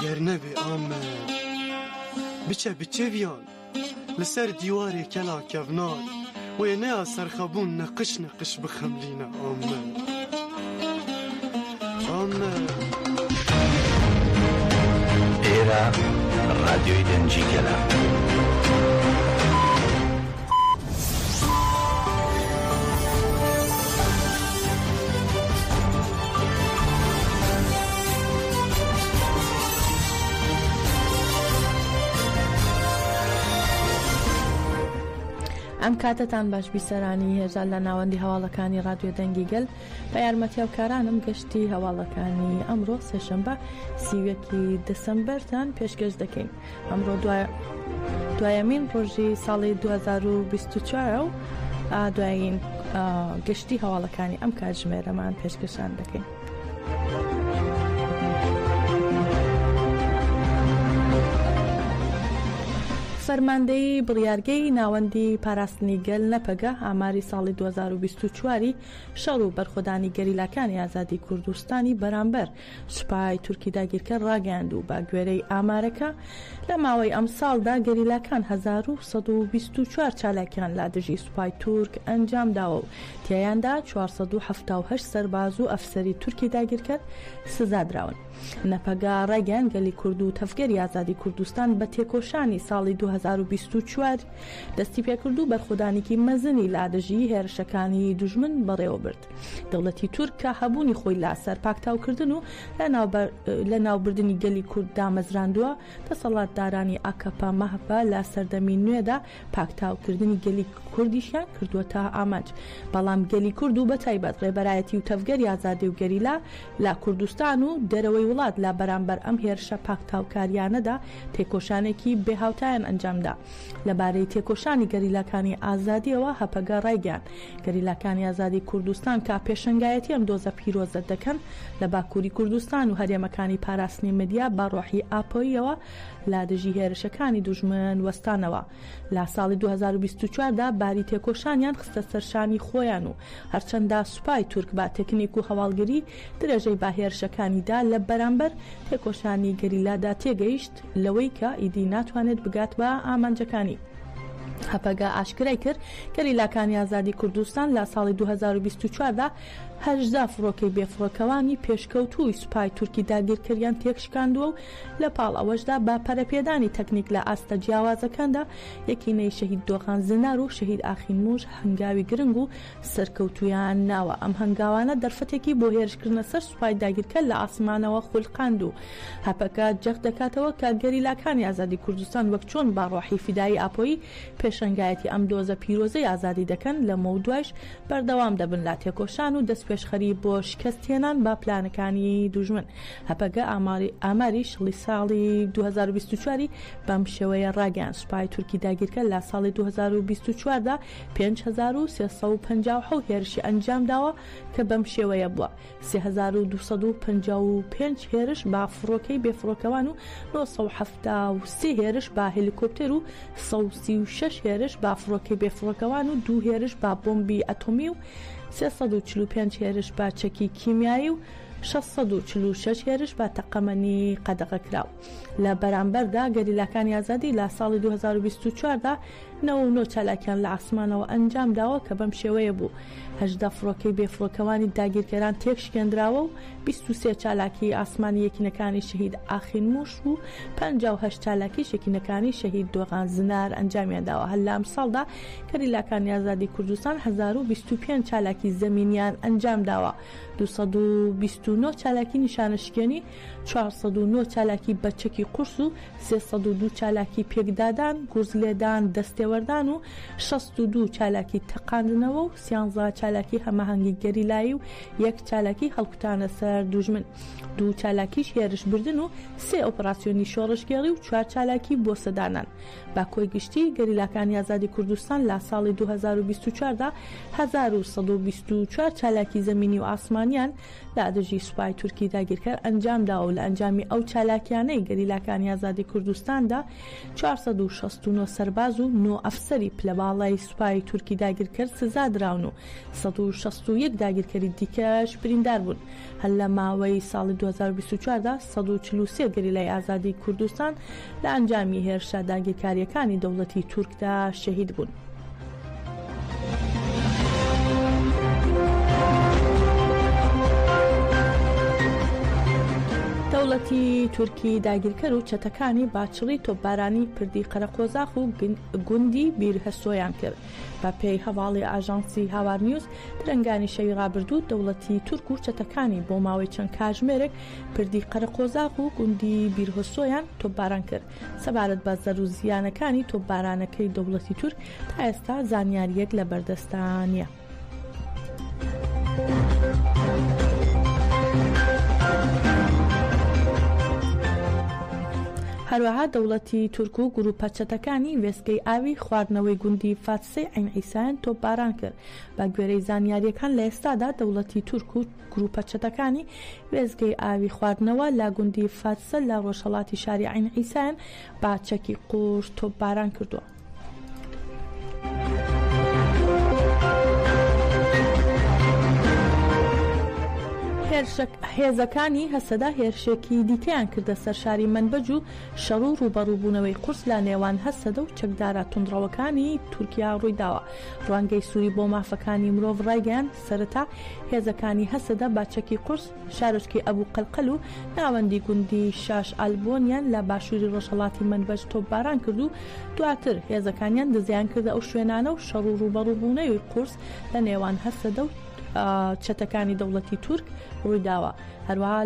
دەرنەبێ ئامە بچە بچێڤیان لەسەر دیوارێ کەلا کەڤنان وێ نەیا سەرخەبوون نەقش نەقش بخەملینە ئامە ئامە ئێرە ڕادیۆی دەنجیگەلە ئەم کاتتان باش بیسەرانی هێژان لە ناوەندی هەواڵەکانی ڕادیۆ دەنگی گەل بە یارمەتیاوکارانم گەشتی هەواڵەکانی ئەمڕۆ سێشەمبە 30 دەسەمبەرتان پێشکەش دەکەین. ئەمڕۆ دوایەمین ڕۆژی ساڵی 2024 و دوایین گەشتی هەواڵەکانی ئەم کاتژمێرەمان پێشکەشان دەکەین. فەرماندەی بڕیارگەی ناوەندی پاراستنی گەل نەپەگە ئاماری ساڵی 2024 شەڕ و بەرخۆدانی گەریلاکانی ئازادی کوردستانی بەرامبەر سوپای تورکی داگیرکە ڕاگەاند و بە گوێرەی ئامارەکە لە ماوەی ئەم ساڵدا گەریلاکان 1124 چالاکیان لا دژی سوپای تورک ئەنجام داوە و تیایاندا 478 سەرباز و ئەفسەری تورکی داگیرکرد سزادراون. نەپەگا ڕاگەیان گەلی کورد و تەفگەری ئازادی کوردستان بە تێکۆشانی ساڵی 2024 دەستی پێکرد و بەرخۆدانێکی مەزنی لادژی هێرشەکانی دوژمن بەڕێوە برد. دەوڵەتی تورک کە هەبوونی خۆی لاسەر پاکتاوکردن و لە ناوبردننی گەلی کورد دامەزراندووە دەسەڵاتدارانی ئاکەپا مەهپە لە سەردەمی نوێدا پاکتاوکردنی گەلی کوردیشیان کردووە تا ئامانج. بەڵام گەلی کورد و بەتایبەت ڕێبەرایەتی و تەفگەری ئازادی و گەریلا لە کوردستان و دەرەوەی وڵات لە بەرامبەر ئەم هێرشە پاکتاوکاریانەدا تێکۆشانێکی بێهاوتایان ئەنجامدا. لەبارەی تێکۆشانی گەریلاکانی ئازادیەوە هەپەگە ڕایگەیان گەریلاکانی ئازادی کوردستان کە پێشنگایەتی ئەم دۆزە پیرۆزە دەکەن لە باکووری کوردستان و هەرێمەکانی پاراستنی مدیا بە ڕۆحی ئاپۆیەوە لا دژی هێرشەکانی دوژمن وەستانەوە. لە ساڵی 2024دا باری تێکۆشانیان خستە سەرشانی خۆیان و هەرچەندە سوپای تورک با تەکنیک و هەواڵگری درێژەی با هێرشەکانیدا لە بەرامبەر تێکۆشانی گەریلادا تێگەیشت لەوەی کە ئیدی ناتوانێت بگات بە ئامانجەکانی. هەپەگە ئاشکرای کرد گەریلاکانی ئازادی کوردستان لە ساڵی 2024دا 18 فڕۆکەی بێفڕۆکەوانی پێشکەوتووی سوپای تورکی داگیرکردیان تێکشکاندووە و لە پاڵ ئەوەشدا با پەرەپێدانی تەکنیک لە ئاستە جیاوازەکاندا یەکینەی شەهید دۆخان زنار و شەهید ئاخین موش هەنگاوی گرنگ و سەرکەوتویان ناوە. ئەم هەنگاوانە دەرفەتێکی بۆ هێرشکردنە سەر سوپای داگیرکە لە ئاسمانەوە خوڵقاند و هەپەکە جەخت دەکاتەوە کە گەریلاکانی ئازادی کوردستان وەک چۆن باڕۆحی فیدایی ئاپۆیی پێشەنگایەتی ئەم دۆزە پیرۆزەی ئازادی دەکەن لە مەودوایش بەردەوام دەبن لا تێکۆشان و دەست پێشخەری بۆ شکستێنان با پلانەکانی دوژمن. هەپەگە ئاماری شڵی ساڵی 2024 بەم شێوەیە ڕاگەیان سوپای تورکی داگیرکە لە ساڵی 2024دا 5357 هێرشی ئەنجام داوە کە بەم شێوەیە بووە 3255 هێرش با فڕۆکەی بێفڕۆکەوان و 973 هێرش با هێلیکۆپتەر و 136 هێرش با فڕۆکەی بێفڕۆکەوان و 2 هێرش با بۆمبی ئەتۆمی و 345 هێرش با چەکی کیمیایی و 646 هێرش با تەقەمەنی قەدەغەکراو. لە بەرامبەردا گەریلاکانی ئازادی لە ساڵی 2024دا 99 چالاکیان لە ئاسمانەوە ئەنجام داوە کە بەم شێوەیە بوو 18 فڕۆکەی بێفڕۆکەوانی داگیرکەران تێکشکێنراوە و 23 چالاکی ئاسمانی یەکینەکانی شەهید ئاخین موش و 58 چالاکی شەکینەکانی شەهید دۆغان زنار ئەنجامیان داوە. هەر لە ئەم ساڵدا گەریلاکانی ئازادی کوردستان 1025 چالاکی زەمینیان ئەنجام داوە 229 چالاکی نیشانەشکێنی 409 چالاکی بەچەکی قورس و 302 چالاکی پێکدادان گورزلێدان دەستێوەردان و 62 چالاکی تەقاندنەوە و 13 چالاکی هەماهەنگی گەریلایی و 1 چالاکی هەڵکوتانە سەر دوژمن 2 چالاکیش هێرش بردن و 3 ئۆپراسیۆنی شۆڕشگێڕی و 4 چالاکی بۆ سەدانان. با کۆی گشتی گەریلاکانی ئازادی کوردستان لە ساڵی 2024دا 1124 چالاکی زەمینی و ئاسمانی ئەڵمانیان لا دژی سوپای تورکی داگیرکرد ئەنجامدا و لە ئەنجامی ئەو چالاکیانەی گەریلاکانی ئازادی کوردستاندا 469 سەرباز و 9 ئەفسەری پلەباڵای سوپای تورکی داگیرکرد سزا دراون و 161 داگیرکەری دیکەش بریندار بوون. هەر لە ماوەی ساڵی 2024دا 143 گەریلای ئازادی کوردستان لە ئەنجامی هێرشە داگیرکاریەکانی دەوڵەتی تورکدا شەهید بوون. دەوڵەتی تورکی داگیرکەر و چەتەکانی باچڵی تۆپبارانی پردی قەرەقۆزاق و گوندی بیرهەسۆیان کرد. بە پێی هەواڵی ئاژانسی هاوار نیوز درەنگانی شەوی ڕابردوو دەوڵەتی تورک و چەتەکانی بۆ ماوەی چەند کاتژمێرێک پردی قەرەقۆزاق و گوندی بیرهەسۆیان تۆپباران کرد. سەبارەت بە زەر و زیانەکانی تۆپبارانەکەی دەوڵەتی تورک تا ئێستا زانیاریەک لە بەردەستا نییە. هەروەها دەوڵەتی تورک و گروپە چەتەکانی وێستگەی ئاوی خواردنەوەی گوندی فاتسەی عین عیسایان تۆپباران کرد. بە گوێرەی زانیاریەکان لە ئێستادا دەوڵەتی تورک و گروپە چەتەکانی وێستگەی ئاوی خواردنەوە لا گوندی فاتسە لە ڕۆژهەڵاتی شاری عین عیسایان با چەکی قورس تۆپباران کردووە. هێزەکانی هەسەدا هێرشێکی دیکەیان کردە سەر شاری منبەج و شەڕ و ڕوبەڕووبوونەوەی قورس لە نێوان هەسەدە و چەکدارە توندڕەوەکانی تورکیا ڕوویداوە. ڕوانگەی سووری بۆ مافەکانی مرۆڤ ڕایگەیان سەرەتا هێزەکانی هەسەدا باچەکی قورس شارۆچکەی ئەبوو قەلقەل و ناوەندی گوندی شاش ئالبۆنیان لە باشووری ڕۆژهەڵاتی منبەج تۆپباران کرد و دواتر هێزەکانیان دزیان کردە ئەو شوێنانە و شەڕ و ڕوبەڕووبوونەوەی قورس لە نێوان هەسەدە و چەتەکانی دەوڵەتی تورک ڕوویداوە. هەروەها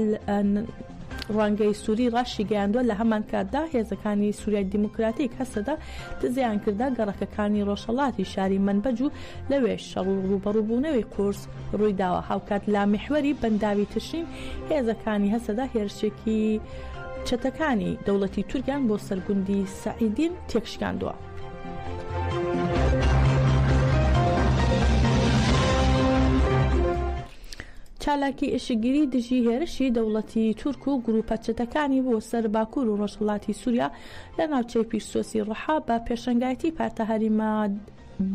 ڕوانگەی سووری ڕاشی گەیاندووە لە هەمان کاتدا هێزەکانی سووریای دیموکراتیک هەسەدا دزیان کردە گەڕەکەکانی ڕۆژهەڵاتی شاری منبەج و لەوێش شەڕ و ڕوبەڕووبوونەوەی قورس ڕوویداوە. هاوکات لا میحوەری بەنداوی تشرین هێزەکانی هەسەدا هێرشێکی چەتەکانی دەوڵەتی تورکیان بۆ سەرگوندی سەعیدین تێکشکاندووە. چالاکی ئشگیری دژی هێرشی دەوڵەتی تورک و گروپە چەتەکانی بۆ سەر باکوور و ڕۆژهەڵاتی سووریا لە ناوچەی پیرسۆسی ڕەحا بە پێشەنگایەتی پارتە هەریمە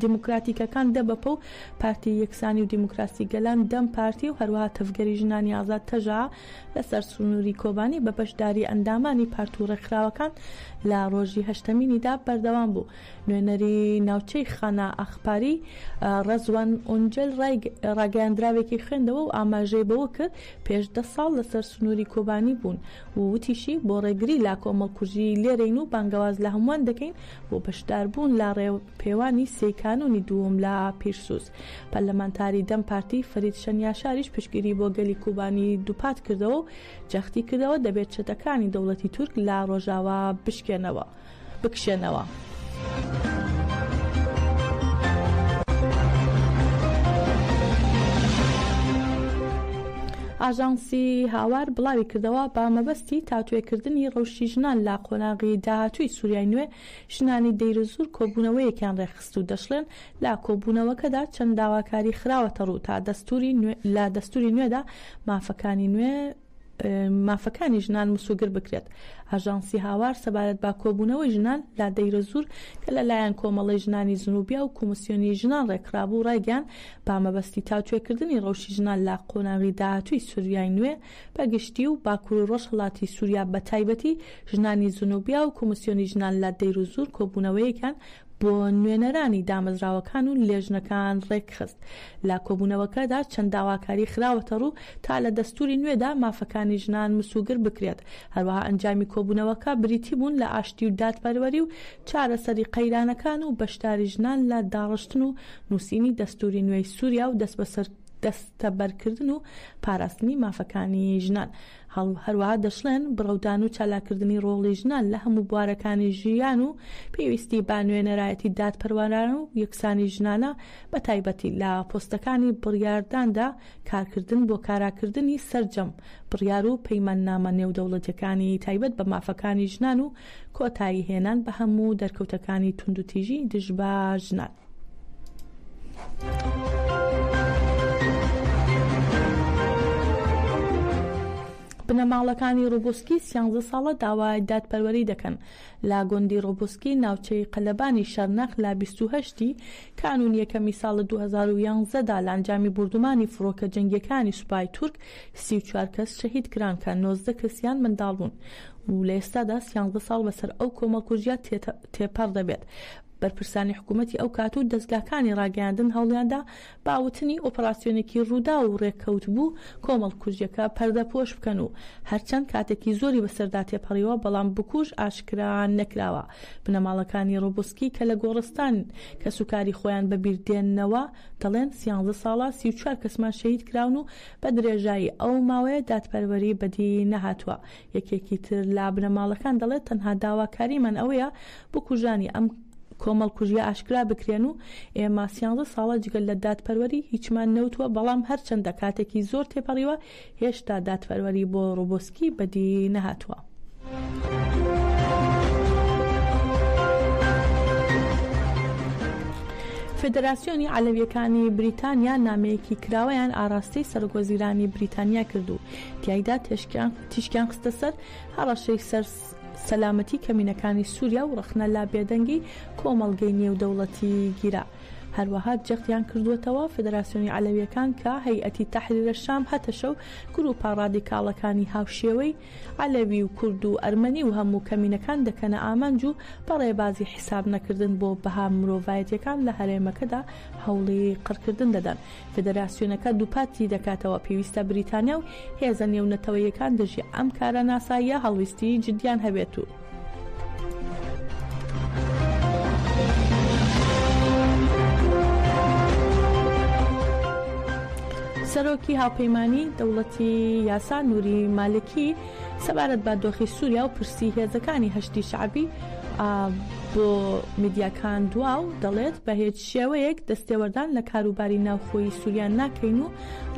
دیموکراتیکەکان دەبەپە و پارتی یەکسانی و دیموکراسی گەلان دەم پارتی و هەروەها تەفگەری ژنانی ئازاد تەژا لەسەر سنووری کۆبانی بە بەشداری ئەندامانی پارت و ڕێکخراوەکان لە ڕۆژی هەشتەمینیدا بەردەوام بوو. نوێنەری ناوچەی خانە ئەخباری ڕەزوان ئۆنجل ڕاگەیاندراوێکی خوێندەوە و ئاماژەی بەوە کرد پێش 10 ساڵ لەسەر سنووری کۆبانی بوون و وتیشی بۆ ڕێگری لا کۆمەڵکوژی لێرەین و بانگەواز لە هەمووان دەکەین بۆ بەشداربوون لا ڕێوپێوانی کانونی دووەم لە پیرسوس. پەرلەمانتاری دەم پارتی فەرید شەنیاشاریش پشتگیری بۆ گەلی کوبانی دووپات کردەوە و جەختی کردەوە دەبێت چەتەکانی دەوڵەتی تورک لە ڕۆژاوا بکشێنەوە. ئاژانسی هاوار بڵاوی کردەوە با مەبەستی تاتوێکردنی ڕەوشی ژنان لە قۆناغی داهاتووی سووریای نوێ ژنانی دەیرەزوور کۆبوونەوەیەکیان ڕێخست و دەشڵێن لا کۆبوونەوەکەدا چەند داواکاری خراوەتە ڕوو تا لە دەستوری نوێدا مافەکانی ژنان مسوگر بکرێت. ئاژانسی هاوار سەبارەت با کۆبوونەوەی ژنان لا دەیرەزوور کە لەلایەن کۆمەڵی ژنانی زنوبیا و کۆمسیۆنی ژنان ڕێکخرابوو ڕایگەیان با مەبەستی تاوتوێکردنی ڕەوشی ژنان لە قۆناغی داهاتووی سووریای نوێ بەگشتی و باکوور و ڕۆژهەڵاتی سووریا بە تایبەتی ژنانی زنوبیا و کۆمسیۆنی ژنان لە دەیرەزوور کۆبوونەوەیەکان بۆ نوێنەرانی دامەزراوەکان و لێژنەکان ڕێکخست. لە کۆبوونەوەکەدا چەند داواکاری خراوەتە ڕوو تا لە دەستوری نوێدا مافەکانی ژنان مسوگر بکرێت. هەروەها ئەنجامی کۆبوونەوەکە بریتی بوون لە ئاشتی و دادپەروەری و چارەسەری قەیرانەکان و بەشداری ژنان لە داڕشتن و نووسینی دەستوری نوێی سووریا و دەستەبەرکردن و پاراستنی مافەکانی ژنان. هەروەها دەشڵێن بڕەودان و چالاکردنی ڕۆڵی ژنان لە هەموو بوارەکانی ژیان و پێویستی با نوێنەرایەتی دادپەروەران و یەکسانی ژنانە بە تایبەتی لە پۆستەکانی بڕیارداندا کارکردن بۆ کاراکردنی سەرجەم بڕیار و پەیماننامە نێودەوڵەتیەکانی تایبەت بە مافەکانی ژنان و کۆتایی هێنان بە هەموو دەرکەوتەکانی توندوتیژی دژ بە ژنان. بنەماڵەکانی ڕۆبۆسکی 13 ساڵە داوای دادپەروەری دەکەن لا گۆندی ڕۆبۆسکی ناوچەی قەلەبانی شەرنەخ لا 28 کانون یەکەمی ساڵ 2011دا لە ئەنجامی بردومانی فڕۆکە جەنگیەکانی سوپای تورک 34 کەس شەهید کران کە 19 کەسیان منداڵ بوون و لە ئێستادا 13 ساڵ بەسەر ئەو کۆمەڵکوژیە تێپەڕ دەبێت. بەرپرسانی حکوومەتی ئەو کات و دەستگاکانی ڕاگەیاندن هەوڵیاندا باوتنی ئۆپەراسیۆنێکی ڕوودا و ڕێککەوت بوو کۆمەڵکوژیەکە پەردەپۆش بکەن و هەرچەند کاتێکی زۆری بەسەردا تێپەڕیەوە بەڵام بکوژ ئاشکرا نەکراوە. بنەماڵەکانی ڕۆبۆسکی کە لە گۆڕستان کە سوکاری خۆیان بەبیردێننەوە دەڵێن 13 ساڵە 34 کەسمان شەهید کراون و بە درێژایی ئەو ماوەیە دادپەروەری بەدی نەهاتووە. یەکێکی تر لا بنەماڵەکان دەڵێت تەنها داواکاریمان ئەوەیە بکوژانی ئەم کۆمەڵکوژیە ئاشکرا بکرێن و ئێمە 13 ساڵە جگەل لە دادپەروەری هیچمان نەوتووە بەڵام هەرچەندە کاتێکی زۆر تێپەڕیوە هێشتا دادپەروەری بۆ ڕۆبۆسکی بەدی نەهاتووە. فێدەراسیۆنی عەلەویەکانی بریتانیا نامەیەکی کراوەیان ئاراستەی سەرۆکوەزیرانی بریتانیا کردو تیایدا تیشکیان خستە سەر هەڕەشەی سەلامەتی کەمینەکانی سووریا و ڕخنە لا بێدەنگی کۆمەڵگەی نێودەوڵەتی گیرا. هەروەها جەختیان کردووەتەوە فێدەراسیۆنی عەلەویەکان کە هەیئەتی تەحریرە شام هەتەشە و گروپە ڕادیکاڵەکانی هاوشێوەی عەلەوی و کورد و ئەرمەنی و هەموو کەمینەکان دەکەنە ئامانج و بەڕێبازی حیساب نەکردن بۆ بەها مرۆڤایەتیەکان لە هەرێمەکەدا هەوڵی قڕکردن دەدەن. فێدەراسیۆنەکە دووپاتی دەکاتەوە پێویستە بریتانیا و هێزە نێونەتەوەیەکان دژی ئەم کارە ناساییە هەڵویستی جدیان هەبێت و سەرۆکی هاوپەیمانی دەوڵەتی یاسا نووری مالکی سەبارەت بە دۆخی سووریا و پرسی هێزەکانی هەشتی شعبی بۆ میدیاکان دواو دەڵێت بە هیچ شێوەیەک دەستێوەردان لە کاروباری ناوخۆی سووریان ناکەین و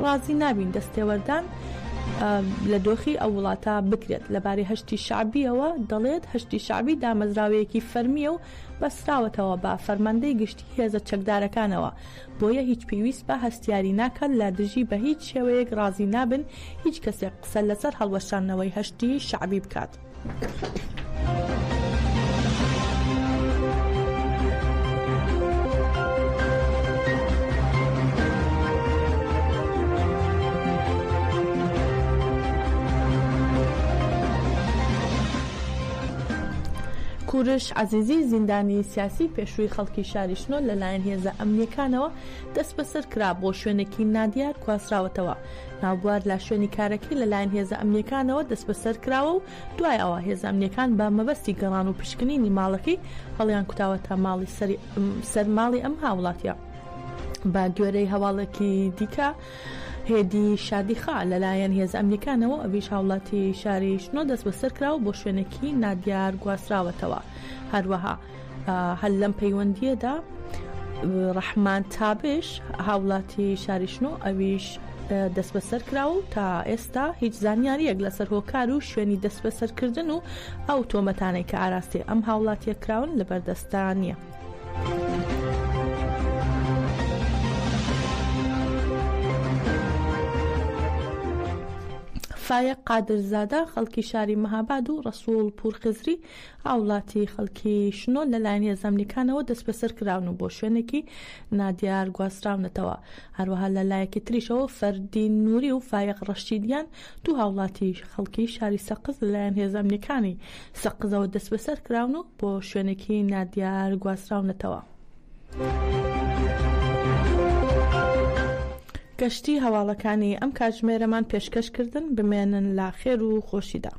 ڕازی نابین دەستێوەردان لە دۆخی ئەو وڵاتە بکرێت. لەبارەی هەشتی شعبیەوە دەڵێت هەشتی شعبی دامەزراوەیەکی فەرمیە و بەسراوەتەوە بە فەرماندەی گشتی هێزە چەکدارەکانەوە بۆیە هیچ پێویست بە هەستیاری ناکات لە دژی بە هیچ شێوەیەک ڕازی نابن هیچ کەسێک قسە لەسەر هەڵوەشاندنەوەی هەشتی شعبی بکات. کوورش عەزیزی زیندانی سیاسی پێشووی خەڵکی شاری شنۆ لەلایەن هێزە ئەمنیەکانەوە دەست بەسەر کرا بۆ شوێنێکی نادیار کواسراوەتەوە. ناوبوار لە شوێنی کارەکەی لەلایەن هێزە ئەمنیەکانەوە دەست بەسەر کراوە و دوای ئەوە هێزە ئەمنیەکان بە مەبەستی گەڕان و پشکنینی ماڵەکەی هەڵیان کوتاوەتە ماڵی سەرماڵی ئەم هاوڵاتیە. بە گوێرەی هەواڵێکی دیکە هێدی شادیخا لەلایەن هێز ئەمریکانەوە ئەویش هاوڵاتی شاری شنۆ دەست بەسەر کراوە بۆ شوێنێکی نادیار گواستراوەتەوە. هەروەها هەل لەم پەیوەندیەدا ڕەحمان تابش هاوڵاتی شاری شنۆ ئەویش دەست بەسەر کراوە و تا ئێستا هیچ زانیاریەک لەسەر هۆکار و شوێنی دەست بەسەرکردن و ئەو تۆمەتانەی کە ئاراستی ئەم هاوڵاتیە کراون لەبەردەستان نییە. فایق قادرزادە خەڵکی شاری مەهاباد و ڕەسوڵ پورخزری هاوڵاتی خەڵکی شنۆ لەلایەن هێزە ئەمریکانەوە دەست بەسەر کراون و بۆ شوێنێکی نادیار گواستراونەتەوە. هەروەها لەلایەکی تریشەوە فەردی نووری و فایق ڕەشیدیان دوو هاوڵاتی خەڵکی شاری سەقز لەلایەن هێزە ئەمریکانی سەقزەوە دەست بەسەر کراون و بۆ شوێنێکی نادیار گواستراونەتەوە. گەشتی هەواڵەکانی ئەم کاتژمێرەمان پێشکەشکردن بمێنن لا خێر و خۆشیدا.